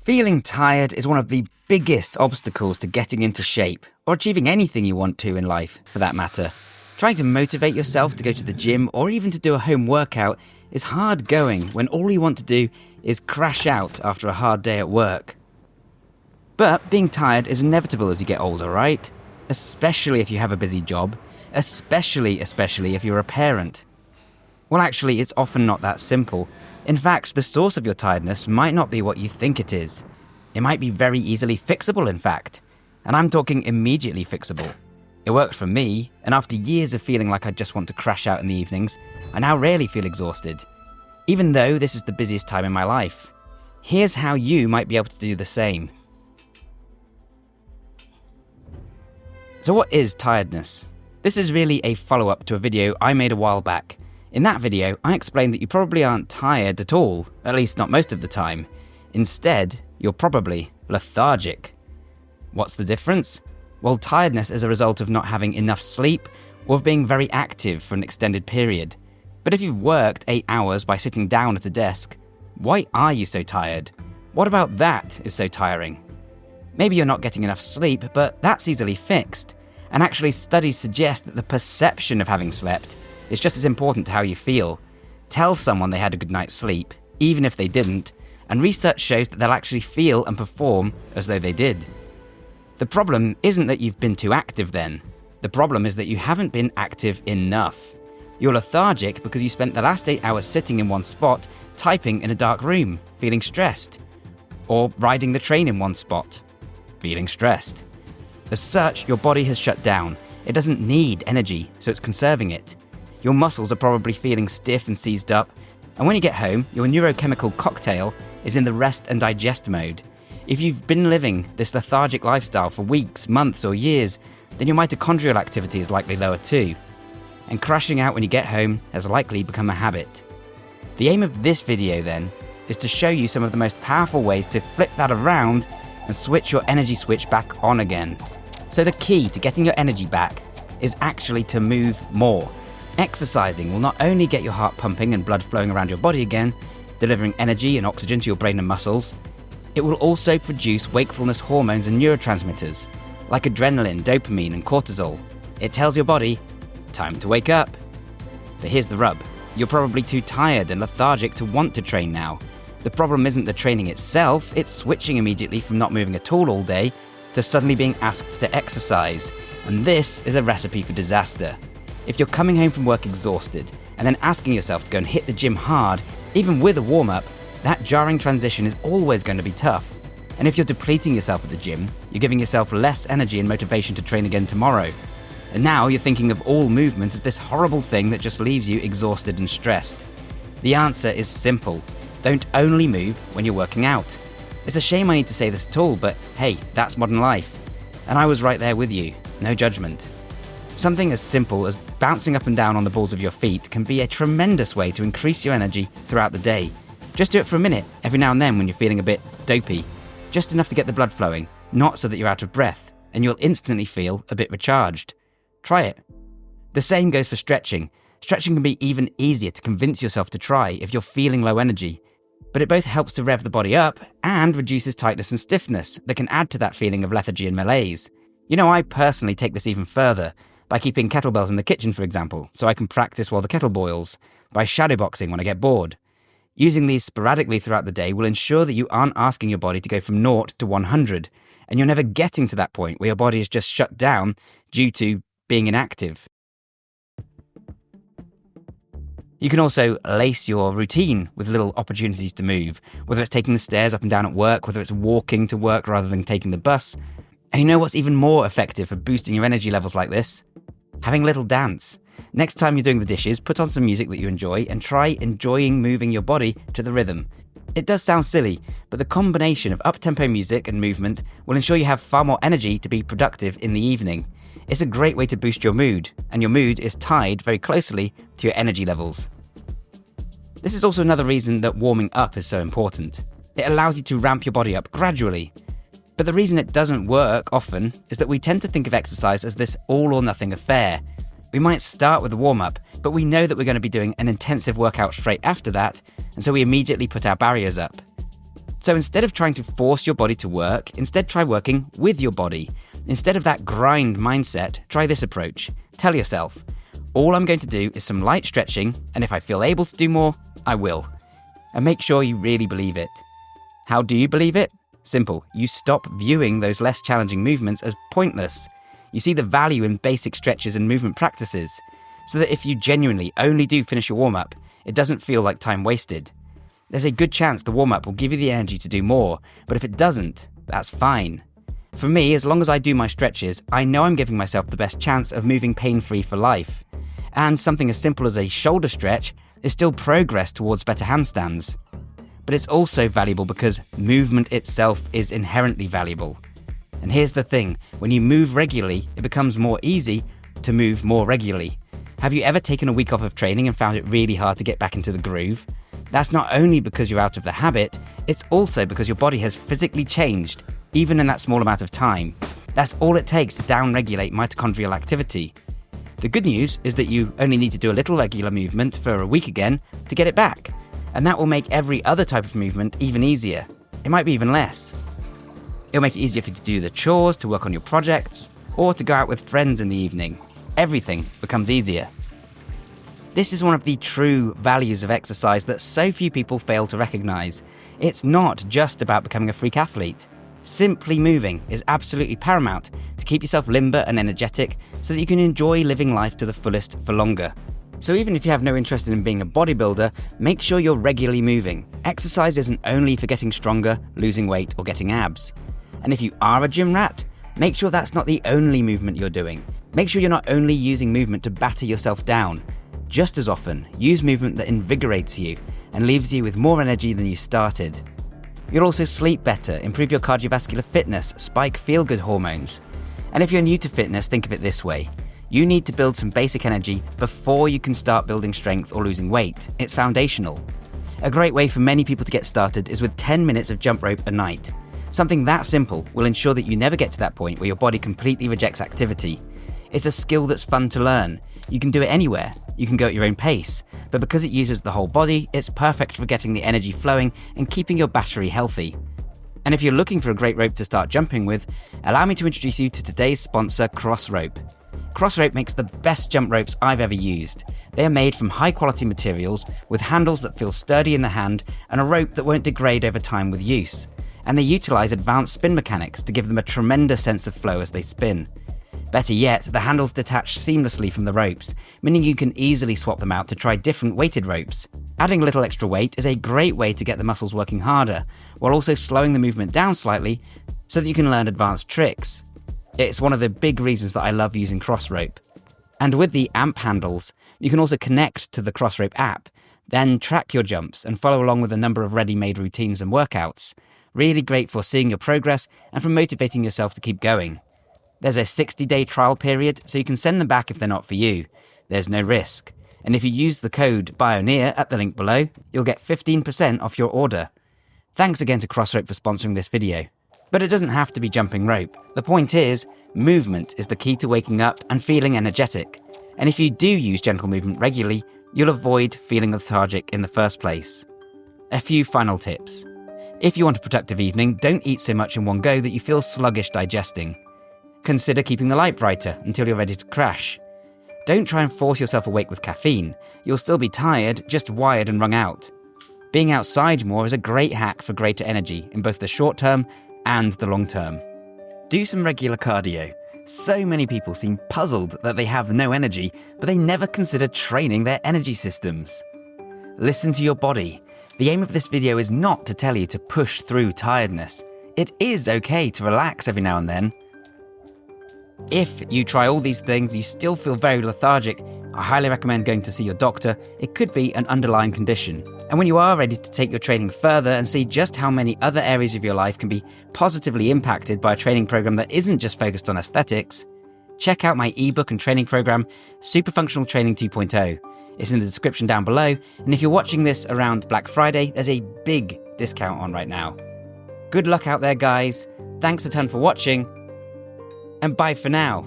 Feeling tired is one of the biggest obstacles to getting into shape, or achieving anything you want to in life, for that matter. Trying to motivate yourself to go to the gym or even to do a home workout is hard going when all you want to do is crash out after a hard day at work. But being tired is inevitable as you get older, right? Especially if you have a busy job, especially if you're a parent. Well, actually, it's often not that simple. In fact, the source of your tiredness might not be what you think it is. It might be very easily fixable, in fact. And I'm talking immediately fixable. It worked for me, and after years of feeling like I just want to crash out in the evenings, I now rarely feel exhausted, even though this is the busiest time in my life. Here's how you might be able to do the same. So what is tiredness? This is really a follow-up to a video I made a while back. In that video, I explained that you probably aren't tired at all, at least not most of the time. Instead, you're probably lethargic. What's the difference? Well, tiredness is a result of not having enough sleep or of being very active for an extended period. But if you've worked 8 hours by sitting down at a desk, why are you so tired? What about that is so tiring? Maybe you're not getting enough sleep, but that's easily fixed. And actually, studies suggest that the perception of having slept is just as important to how you feel. Tell someone they had a good night's sleep, even if they didn't, and research shows that they'll actually feel and perform as though they did. The problem isn't that you've been too active then. The problem is that you haven't been active enough. You're lethargic because you spent the last 8 hours sitting in one spot, typing in a dark room, feeling stressed. Or riding the train in one spot, feeling stressed. As such, your body has shut down. It doesn't need energy, so it's conserving it. Your muscles are probably feeling stiff and seized up, and when you get home, your neurochemical cocktail is in the rest and digest mode. If you've been living this lethargic lifestyle for weeks, months, or years, then your mitochondrial activity is likely lower too. And crashing out when you get home has likely become a habit. The aim of this video, then, is to show you some of the most powerful ways to flip that around and switch your energy switch back on again. So the key to getting your energy back is actually to move more. Exercising will not only get your heart pumping and blood flowing around your body again, delivering energy and oxygen to your brain and muscles, it will also produce wakefulness hormones and neurotransmitters, like adrenaline, dopamine, and cortisol. It tells your body, time to wake up. But here's the rub. You're probably too tired and lethargic to want to train now. The problem isn't the training itself, it's switching immediately from not moving at all day to suddenly being asked to exercise. And this is a recipe for disaster. If you're coming home from work exhausted and then asking yourself to go and hit the gym hard, even with a warm-up, that jarring transition is always going to be tough. And if you're depleting yourself at the gym, you're giving yourself less energy and motivation to train again tomorrow. And now you're thinking of all movement as this horrible thing that just leaves you exhausted and stressed. The answer is simple. Don't only move when you're working out. It's a shame I need to say this at all, but hey, that's modern life. And I was right there with you, no judgment. Something as simple as bouncing up and down on the balls of your feet can be a tremendous way to increase your energy throughout the day. Just do it for a minute, every now and then when you're feeling a bit dopey. Just enough to get the blood flowing, not so that you're out of breath, and you'll instantly feel a bit recharged. Try it. The same goes for stretching. Stretching can be even easier to convince yourself to try if you're feeling low energy. But it both helps to rev the body up and reduces tightness and stiffness that can add to that feeling of lethargy and malaise. You know, I personally take this even further by keeping kettlebells in the kitchen, for example, so I can practice while the kettle boils, by shadowboxing when I get bored. Using these sporadically throughout the day will ensure that you aren't asking your body to go from 0 to 100, and you're never getting to that point where your body is just shut down due to being inactive. You can also lace your routine with little opportunities to move, whether it's taking the stairs up and down at work, whether it's walking to work rather than taking the bus. And you know what's even more effective for boosting your energy levels like this? Having a little dance. Next time you're doing the dishes, put on some music that you enjoy and try enjoying moving your body to the rhythm. It does sound silly, but the combination of up-tempo music and movement will ensure you have far more energy to be productive in the evening. It's a great way to boost your mood, and your mood is tied very closely to your energy levels. This is also another reason that warming up is so important. It allows you to ramp your body up gradually. But the reason it doesn't work often is that we tend to think of exercise as this all-or-nothing affair. We might start with a warm-up, but we know that we're going to be doing an intensive workout straight after that, and so we immediately put our barriers up. So instead of trying to force your body to work, instead try working with your body. Instead of that grind mindset, try this approach. Tell yourself, all I'm going to do is some light stretching, and if I feel able to do more, I will. And make sure you really believe it. How do you believe it? Simple. You stop viewing those less challenging movements as pointless. You see the value in basic stretches and movement practices, so that if you genuinely only do finish your warm-up, it doesn't feel like time wasted. There's a good chance the warm-up will give you the energy to do more, but if it doesn't, that's fine. For me, as long as I do my stretches, I know I'm giving myself the best chance of moving pain-free for life. And something as simple as a shoulder stretch is still progress towards better handstands. But it's also valuable because movement itself is inherently valuable. And here's the thing, when you move regularly, it becomes more easy to move more regularly. Have you ever taken a week off of training and found it really hard to get back into the groove? That's not only because you're out of the habit, it's also because your body has physically changed, even in that small amount of time. That's all it takes to downregulate mitochondrial activity. The good news is that you only need to do a little regular movement for a week again to get it back, and that will make every other type of movement even easier. It might be even less. It'll make it easier for you to do the chores, to work on your projects, or to go out with friends in the evening. Everything becomes easier. This is one of the true values of exercise that so few people fail to recognize. It's not just about becoming a freak athlete. Simply moving is absolutely paramount to keep yourself limber and energetic so that you can enjoy living life to the fullest for longer. So even if you have no interest in being a bodybuilder, make sure you're regularly moving. Exercise isn't only for getting stronger, losing weight, or getting abs. And if you are a gym rat, make sure that's not the only movement you're doing. Make sure you're not only using movement to batter yourself down. Just as often, use movement that invigorates you and leaves you with more energy than you started. You'll also sleep better, improve your cardiovascular fitness, spike feel-good hormones. And if you're new to fitness, think of it this way. You need to build some basic energy before you can start building strength or losing weight. It's foundational. A great way for many people to get started is with 10 minutes of jump rope a night. Something that simple will ensure that you never get to that point where your body completely rejects activity. It's a skill that's fun to learn. You can do it anywhere. You can go at your own pace. But because it uses the whole body, it's perfect for getting the energy flowing and keeping your battery healthy. And if you're looking for a great rope to start jumping with, allow me to introduce you to today's sponsor, Crossrope. Crossrope makes the best jump ropes I've ever used. They are made from high quality materials with handles that feel sturdy in the hand and a rope that won't degrade over time with use. And they utilize advanced spin mechanics to give them a tremendous sense of flow as they spin. Better yet, the handles detach seamlessly from the ropes, meaning you can easily swap them out to try different weighted ropes. Adding a little extra weight is a great way to get the muscles working harder, while also slowing the movement down slightly so that you can learn advanced tricks. It's one of the big reasons that I love using Crossrope. And with the AMP handles, you can also connect to the Crossrope app, then track your jumps and follow along with a number of ready-made routines and workouts. Really great for seeing your progress and for motivating yourself to keep going. There's a 60-day trial period, so you can send them back if they're not for you. There's no risk. And if you use the code BIONEER at the link below, you'll get 15% off your order. Thanks again to Crossrope for sponsoring this video. But it doesn't have to be jumping rope. The point is, movement is the key to waking up and feeling energetic. And if you do use gentle movement regularly, you'll avoid feeling lethargic in the first place. A few final tips. If you want a productive evening, don't eat so much in one go that you feel sluggish digesting. Consider keeping the light brighter until you're ready to crash. Don't try and force yourself awake with caffeine. You'll still be tired, just wired and wrung out. Being outside more is a great hack for greater energy in both the short term and the long term. Do some regular cardio. So many people seem puzzled that they have no energy, but they never consider training their energy systems. Listen to your body. The aim of this video is not to tell you to push through tiredness. It is okay to relax every now and then. If you try all these things, you still feel very lethargic, I highly recommend going to see your doctor. It could be an underlying condition. And when you are ready to take your training further and see just how many other areas of your life can be positively impacted by a training program that isn't just focused on aesthetics, check out my ebook and training program, Super Functional Training 2.0. It's in the description down below, and if you're watching this around Black Friday, there's a big discount on right now. Good luck out there, guys. Thanks a ton for watching. And bye for now.